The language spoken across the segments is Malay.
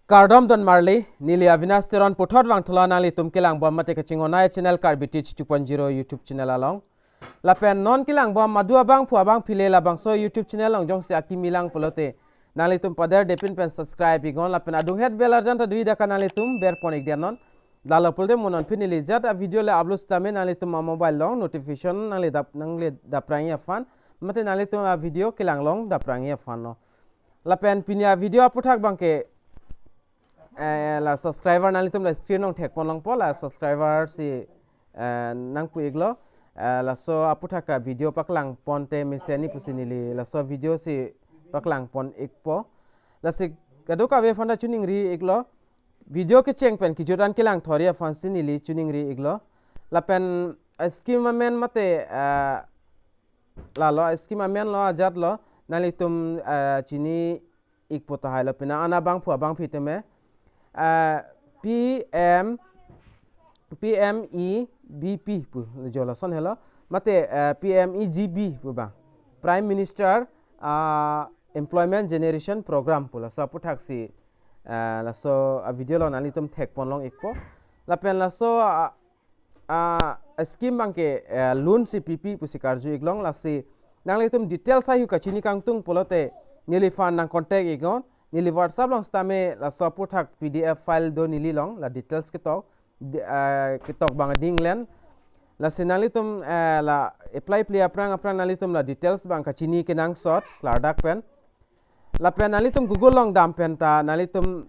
Kardom don marley nili avinas teron pothot wang thola nali tum kilang bom mate kachingonai channel Karbi teach 2.0 YouTube channel along lapen non kilang bom madua bang phua bang phile labangso YouTube channel long jong se akimilang polote nali tum pader depin pen subscribe igon lapen adung head bell arjan ta duida kanali tum ber ponik dianon dalo pulde monon pinili jat a video le upload stame nali tum mobile long notification nali daprangi fan mate nali tum a video kilang long daprangi fan no lapen pinia video aputhak bangke la subscriber nali tum la screen nong thek pon long po la subscriber si nang pu iglo la so aputhaka video paklang ponte miseni pusinili la so video si paklang pon ikpo la si kaduka we fonda tuning ri iglo video ke cheng pen kijodan kilang thoria fansinili tuning ri iglo la pen schema men mate la lo schema men lo ajat lo nali tum chini ikpo ta hailo pina ana bang phua bang phiteme PMMVY pu jola son hello mate PMEGB pu ba Prime Minister Employment Generation Program pu la so puthak si la so a video lo nali tum thek pon long ekpo la pen la so scheme bangke loan si PP pu si karju iglong la si nangli tum detail sa hu kachini kang tung polote nili fan nang contact igon nili WhatsApp long stame la so puthak PDF file do nili long la details kitok bang dinglen la sinali tum la apply play aprang nali tum la details bang kachini kenang sort klardak pen la pen nali tum Google long dam pen ta nali tum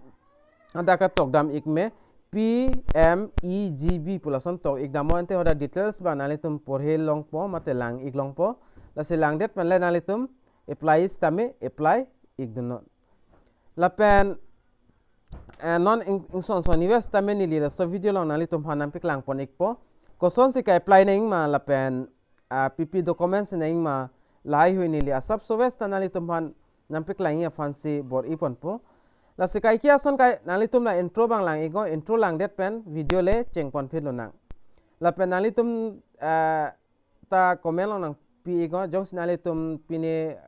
anda ka tok dam ikme PMEGB pulason tok ikdamo ante hoda details bang nali tum porhe long po mate lang iklong po la silang det pen le nali tum apply stame apply ikdunot lapen non ingson so niwes tamen ni la so video long nali tum hanam piklang ponik po koson si ka apply ning ma lapen pp documents ning ma lai hui ni li asap so west nali tum han nam piklang ya fancy bor ipon po la si kai kia son kai nali tum la intro bang lang igo intro lang det pen video le chengpon phit lo nang lapen nali tum ta comment long nang pi igo jong sinali tum pine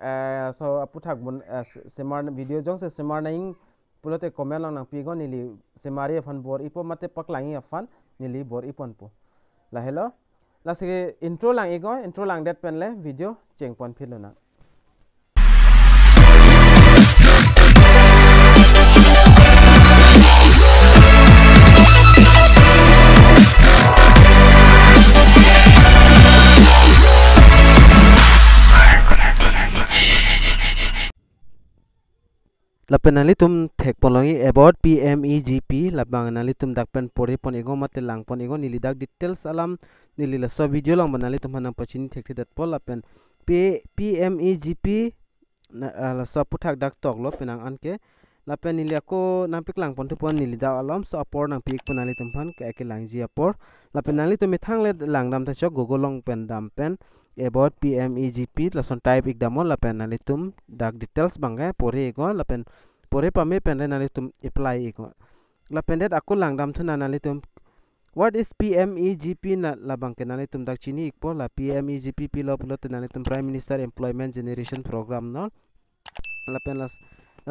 so aputhak bon semar video jong se semar naing pulote comment lang nang pi igo nili semari fan bor ipo mate paklangi fan nili bor ipon po la hello la se intro lang igo intro lang det pen le video chengpon philo na lapen nali tum thek polongi about PMEGP labang nali tum dakpen pore pon ego mate lang pon ego nili dak details alam nili la so video lang banali tum hanang pachini thek dat pol lapen PMEGP la so puthak dak tok lo penang anke lapen nili ako nampik lang pon tu pon nili da alam so apor nang pik pon nali tum phan ke lang ji apor lapen nali tum thang le lang dam ta chok google long pen dam pen about PMEGP la son type ik damon la pen nali tum dak details bangga pore ego la pen pore pame pen nali tum apply ego la pen det aku lang dam thuna nali tum what is PMEGP na la bangke nali tum dak chini ikpo la PMEGP pilo pilo nali tum Prime Minister Employment Generation Program no la pen la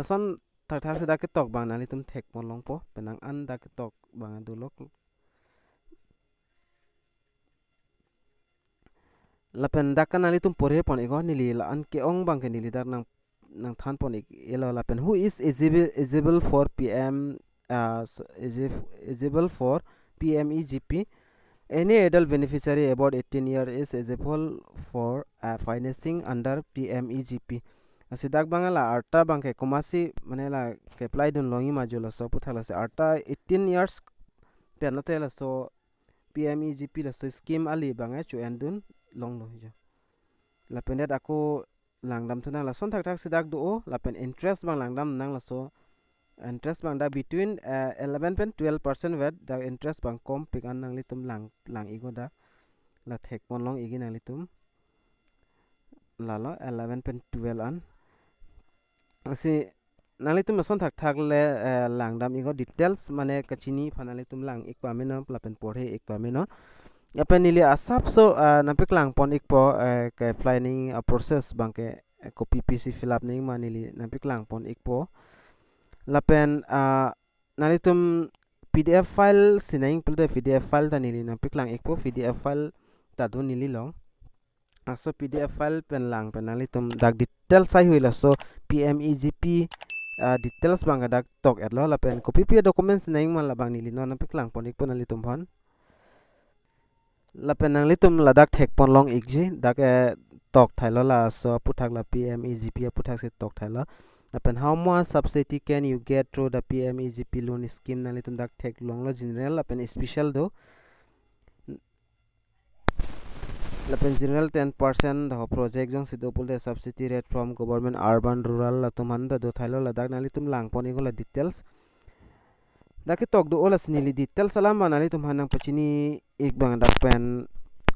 son thak thak se dak tok bang nali tum thek pon long po penang an dak tok bang dulok lapen dakan nali tum pore pon ego nili la an ke ong bang ke nili dar nang than pon elo lapen who is eligible for eligible for PMEGP any adult beneficiary about 18 years is eligible for financing under PMEGP asidak bangala arta bang ke komasi manela ke apply dun longi majula so puthala se arta 18 years penate la so PMEGP la so scheme ali bang chu endun long lo jo la pendet aku langdam thuna la son thak thak sidak do la pen interest bang langdam nang la so interest bang da between 11.12% wet da interest bang kom pikan nang litum lang igo da la thek pon long igi nang litum la lo 11.12 an asi nang litum son thak thak le langdam igo details mane kachini phanalitum lang ikpa mena la pen pore ikpa mena apa nili asap so nampik lang pon ikpo ke planning process bangke ko PPC fill up ning manili nampik lang pon ikpo lapen nali tum PDF file sinaing pulte PDF file ta nili na piklang ekpo PDF file ta do nili long aso PDF file pen lang pen nali tum dak details sai huila so PMEGP details bang dak tok at lo la pen copy p documents sinaing mal bang nili no na piklang ponik pon nali tum hon la pen nang litum la dak thek pon long ikji dak tok thailo la so puthak la PMEGP puthak se tok thailo la pen how much subsidy can you get through the PMEGP loan scheme nang litum dak thek long lo general la pen special do la pen general 10% the project jong sido pulte subsidy rate from government urban rural la tum han da do thailo la dak nang litum lang pon igola details dak tok do ola snili details salam nang litum hanang pachini ik bang dak pen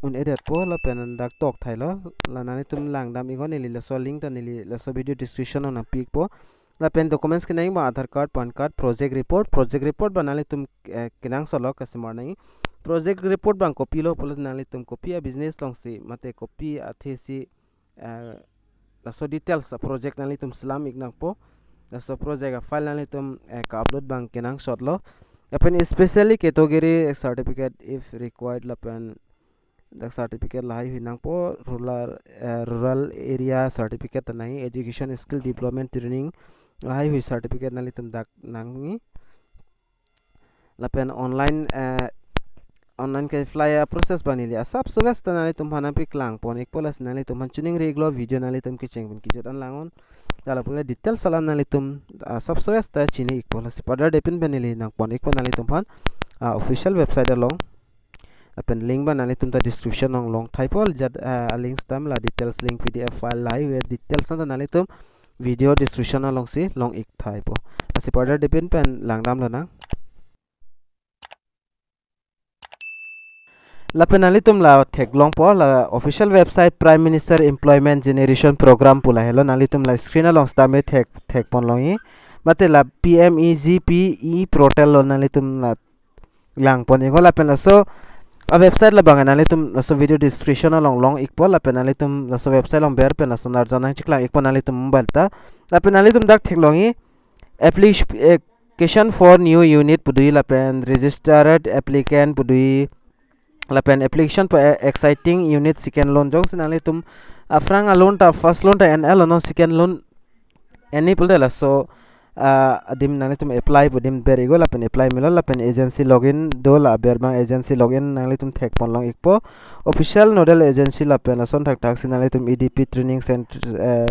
un edit po la pen dak tok thailo la nani tum lang dam igon nili la so link ta nili la so video description on pik po la pen documents ke nai ma aadhar card pan card project report banali tum kinang solo customer nai project report bang copy lo polo nali tum copy a business long si mate copy a thesi la so details project nali tum slam ignang po la so project a file nali tum ka upload bang kinang shot lo la pen especially category certificate if required la pen the certificate lahai hinang po rural area certificate tanai education skill development training lahai hui certificate nali tum dak nangi lapen online ke fly process banili asap sugas tanali tum hana piklang pon ekpolas nali tum tuning reglo video nali tum kicheng bin kijot an langon dala pula detail salam nali tum asap sugas ta chini ekpolas pada depin banili nang pon ekpon nali tum han official website along apen link ban nali tum ta description ong long typol jat links tam la details link PDF file lai we details na nali tum video description along si long ik typo asi pada depin pen langdam lo nang la penali tum la thek long po la official website prime minister employment generation program pula hello nali tum la screen along sta me thek pon longi mate la PMEGP portal lo nali tum la lang pon ego la pen la so a website la bang nali tum la so video description along long ikpo la penali tum la so website long ber pen la so nar jana chikla ikpo nali tum mobile ta la penali tum dak thek longi application for new unit pudui la pen registered applicant pudui la pen application for exciting unit second loan jong sinali tum afrang a loan ta first loan ta NL no second loan any pulde la so adim nali tum apply pudim berigo la pen apply milo la pen agency login do la berbang agency login nali tum thek pon long ikpo official nodal agency la pen son thak thak sinali tum EDP training center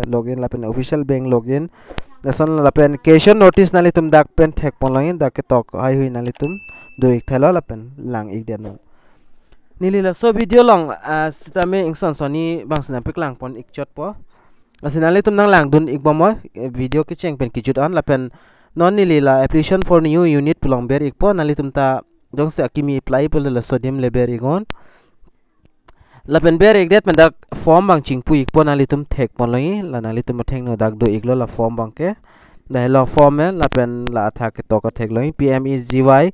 login la pen official bank login son la pen cation notice nali tum dak pen thek pon long dak ke tok ai hui nali tum do ik thalo la pen lang ik den nili la so video long sitame ingson soni bang sina piklang pon ik chot po asinali tum nang lang dun ik bomo video ke cheng pen kijut an la pen non nili la application for new unit pulong ber ik po nali tum ta jong se akimi apply pul la sodium le ber igon la pen ber ik det pen dak form bang chingpu ik po nali tum thek pon longi la nali tum theng no dak do ik lo la form bang ke la lo form la pen la athak ke to ka thek longi PMEVY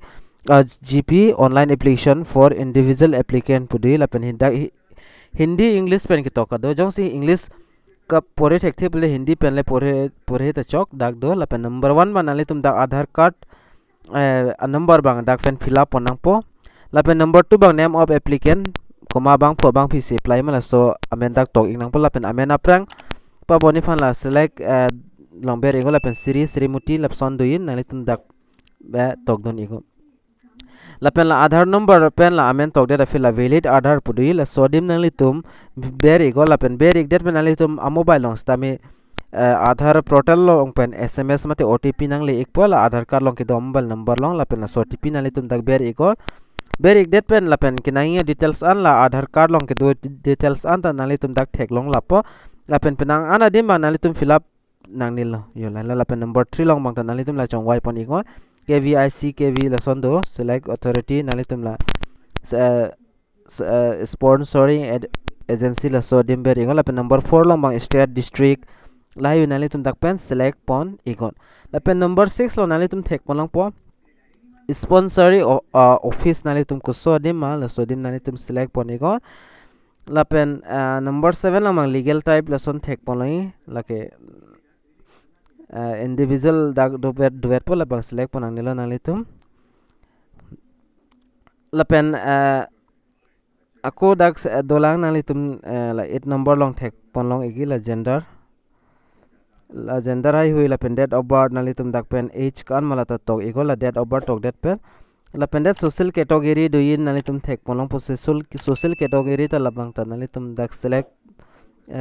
GP online application for individual applicant pudi la pen hindi English pen ki to ka do jong si English ka pore thek the bole hindi pen le pore ta chok dak do la pen number 1 banali tum dak Aadhaar card a number bang dak pen fill up onang po la pen number 2 bang name of applicant koma bang pho bang phi apply mala so amen dak tok inang po la pen amen aprang pa boni phan la select longber ego la pen Srimuti lapson duin nali tum dak ba tok don ego la pen la Aadhaar number pen la amen tok de fill la valid Aadhaar pudui la sodim nali tum ber ego la pen ber ik det pen nali tum a mobile long stami Aadhaar portal long pen SMS mate OTP nang le ik po la Aadhaar card long ki do mobile number long la pen la OTP nali tum dak ber ego ber ik det pen la pen kinai details an la Aadhaar card long ki do details an ta nali tum dak thek long la po la pen penang ana dim nali tum fill up nang nil lo yo la pen number 3 long bang ta nali tum la chong wai pon ego KVIC KV la sondo select authority nali tum la sponsoring agency la so dim ber ego la pen number 4 long bang state district la yu nali tum dak pen select pon ego la pen number 6 lo nali tum thek pon long po sponsoring office nali tum ko so dim ma la so dim nali tum select pon ego la pen number 7 lo bang legal type la son thek pon long la ke individual dak duet po labang select po nang nilo nalitum lapen aku dak dolang nalitum la 8 number long tek pon long igi la gender hai hui lapen date of birth nalitum dak pen age kan malata tok ego la date of birth tok date pen lapen date social category duin nalitum tek pon long social category ta labang ta nalitum dak select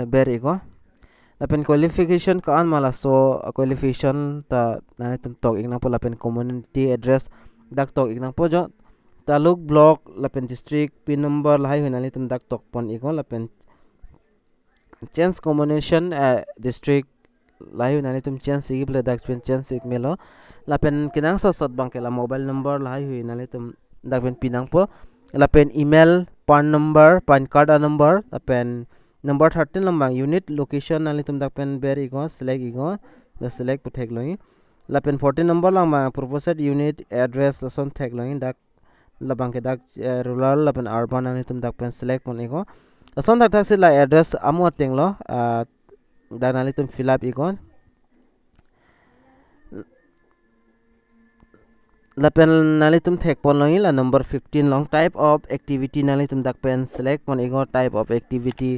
ber ego lapen qualification kan mala so qualification ta nalitum tok igna po lapen community address dak tok igna po jo taluk block lapen district pin number lahai hui nalitum dak tok pon ego lapen change combination district lahai hui nalitum change igi ble dak pen change ig melo lapen kinang so sot bang kela mobile number lahai hui nalitum dak pen pinang po lapen email pan number pan card number lapen number 13 lambang unit location nalitum dak pen ber ego select ego the select pu thek loi lapen 14 number lambang proposed unit address son thek loi dak labang ke dak rural lapen urban nalitum dak pen select pon ego son dak thak sila address amu teng lo dak nalitum fill up ego lapen nalitum thek pon loi la number 15 long type of activity nalitum dak pen select pon ego type of activity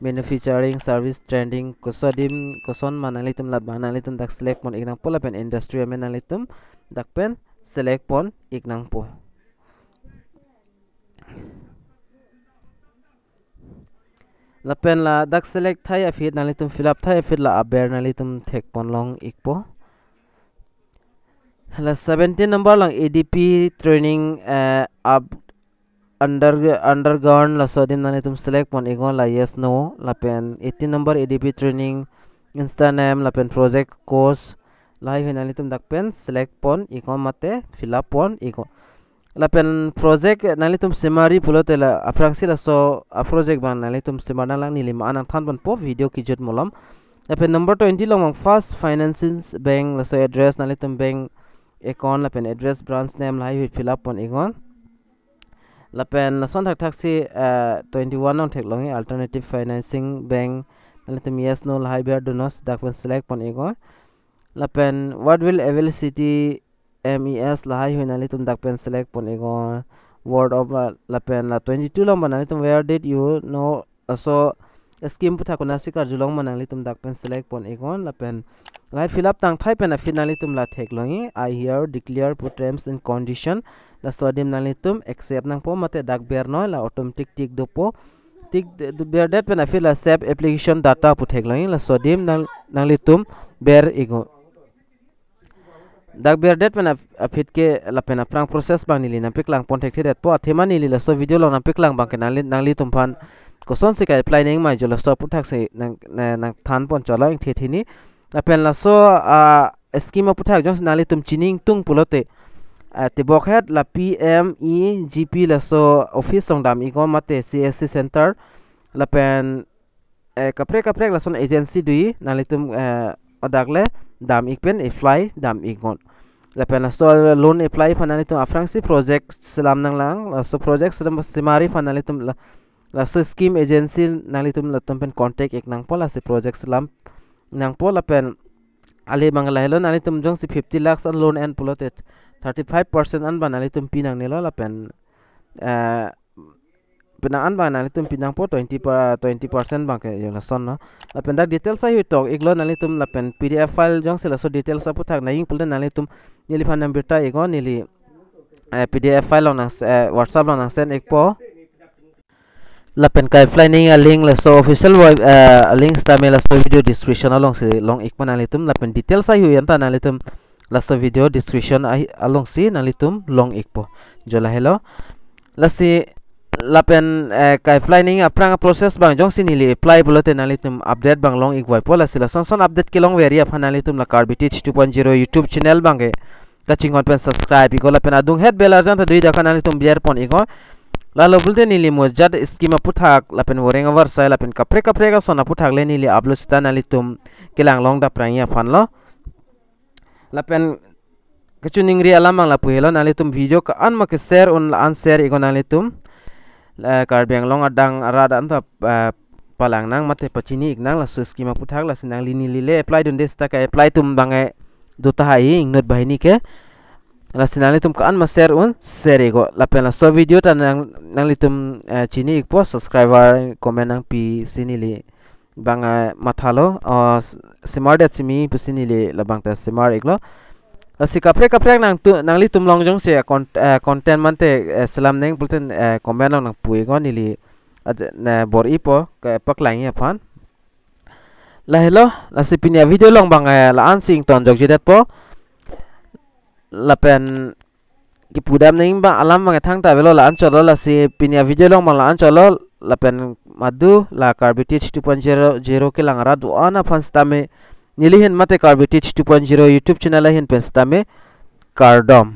manufacturing service trending kosodim koson manalitum labang nalitum dak select pon ignang po lapen industry nalitum dak pen select pon ignang po lapen la dak select thai afit nalitum fill up thai afit la aber nalitum thek pon long ikpo la 17 number lang ADP training up undergone la sodim nalitum select pon ego la yes no lapen 18 number ADP training insta name lapen project course lai nalitum dak pen select pon ego mate fill up pon ego lapen project nalitum summary pulote la aprangsi la so a project ban nalitum semana lang nilima anang than pon po video kijut molam lapen number 20 long first finances bank la so address nalitum bank account lapen address branch name lai fill up pon ego lapen son thak taxi 21 non thek longi alternative financing bank nalitum yes no lai ber do nos dak pen select pon ego lapen what will availability MES lahai hui nalitum dak pen select pon ego word of lapen la 22 long nalitum where did you know so scheme putha kona sikar julong nalitum dak pen select pon ego lapen lai fill up tang thai pen a nalitum la thek longi I here declare put terms and condition la sodim nalitum accept nang po mate dak ber no la automatic tick do po tick ber that pen a fill a save application data put thek longi la sodim nalitum ber ego dak ber det pen a fit ke la pen a prang process bang nili na piklang pon thek thiret po thema nili la so video lo na piklang bang ke nangli tumpan ko son se kai apply ning mai jola so puthak se nang than pon chola ing thethini la pen la so scheme puthak jong nali tum chining tung pulote te bok het la PMEGP la so office song dam iko mate CSC center la pen kapre la son agency dui nali tum odakle dam ikpen apply dam ikon lapen la so loan apply fanali tum afrangsi project selam nang lang la so project selam simari fanali tum la so scheme agency nali tum la tum pen contact ek nang pola se project selam nang pola pen ali bangla hello nali tum jong si 50 lakhs an loan and polotet 35% an banali tum pinang nelo la pen pinaan ba nali tum pinang po 20% bang ke yo la son no la pen dak details sa hitok iglo nali tum la pen PDF file jong se la so details sa puthak na ing pulde nali tum nili phan number ta ego nili PDF file long WhatsApp long send ek po la pen kai fly ning a link la so official links ta me la so video description along se long ek panali tum la pen details sa hu yanta nali tum la so video description along si nali tum long ek po jola hello la si lapen kai apply ning aprang process bang jong sinili apply bulote nalitum update bang long igwai pola sila son update kilong veria phanalitum la Karbi 2.0 YouTube channel bange kachingon pen subscribe igola pen adung head bell arjan ta dui da kanalitum biar pon igo la lo bulte nili mojad schema puthak lapen worenga warsa lapen kapre ga sona puthak le nili upload sta nalitum kilang long da pranya phanlo lapen kachuning ri alamang la puhelo nalitum video ka an mak share on an share igo nalitum Karbi long adang arada anta palang nang mate pachini ik nang la schema puthak la sinang lini lile apply dun des ta ka apply tum bangai duta hai not bahini ke la sinang tum ka an ma share un share go la pen la so video ta nang litum chini ik po subscriber comment nang pi sinili bangai mathalo smart at simi pusini le la bangta smart ik lo si kapre nang li tum long jong se content man te salam neng bulten comment nang pui go ni li na bor ipo ka paklang ya phan la hello la si pinia video long bang la an sing ton jok jidat po la pen ki pudam neng ba alam bang thang ta velo la an cholo la si pinia video long bang la an cholo la pen madu la Karbi 2.0 ke langara du ana phan stame nilihin mate Karbi 2.0 YouTube channel hin pen stame KARDOM